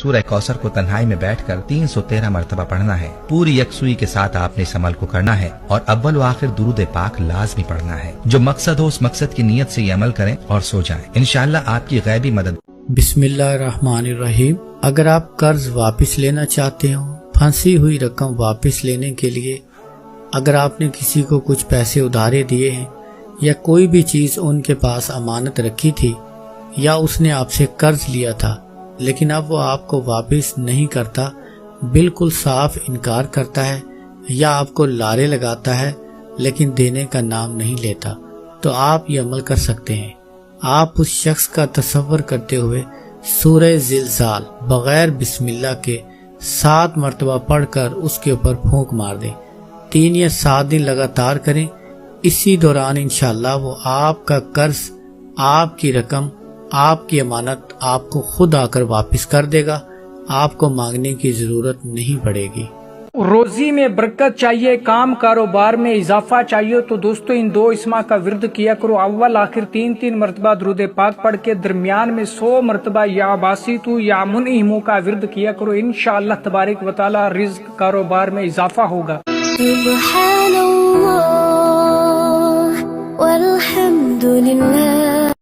सूरह कौसर को तन्हाई में बैठकर 313 मरतबा पढ़ना है। पूरी यकसुई के साथ आपने इस अमल को करना है और अव्वल व आखिर दुरूद पाक लाजमी पढ़ना है। जो मकसद हो उस मकसद की नीयत से ये अमल करें और सो जाएं। इंशाअल्लाह आपकी गैबी मदद। बिस्मिल्लाहिर्रहमानिर्रहीम। अगर आप कर्ज वापस लेना चाहते हो, फंसी हुई रकम वापस लेने के लिए, अगर आपने किसी को कुछ पैसे उधारे दिए हैं या कोई भी चीज़ उनके पास अमानत रखी थी या उसने आपसे कर्ज लिया था लेकिन अब वो आपको वापस नहीं करता, बिल्कुल साफ इनकार करता है या आपको लारे लगाता है लेकिन देने का नाम नहीं लेता, तो आप ये अमल कर सकते हैं। आप उस शख्स का तसव्वुर करते हुए सूरह ज़िलज़ाल बगैर बिस्मिल्लाह के 7 मरतबा पढ़कर उसके ऊपर फूंक मार दें। 3 या 7 दिन लगातार करें। इसी दौरान इंशाअल्लाह वो आपका कर्ज, आपकी रकम, आपकी अमानत आपको खुद आकर वापस कर देगा। आपको मांगने की जरूरत नहीं पड़ेगी। रोजी में बरकत चाहिए, काम कारोबार में इजाफा चाहिए तो दोस्तों इन 2 इस्मा का विर्द किया करो। अव्वल आखिर 3-3 मरतबा दुरूद पाक पढ़ के दरमियान में 100 मरतबा या बासितु या मुनइमु का विर्द किया करो। इंशाअल्लाह तबारक व तआला रिज्क कारोबार में इजाफा होगा। सुब्हानल्लाह वल्हम्दुलिल्लाह।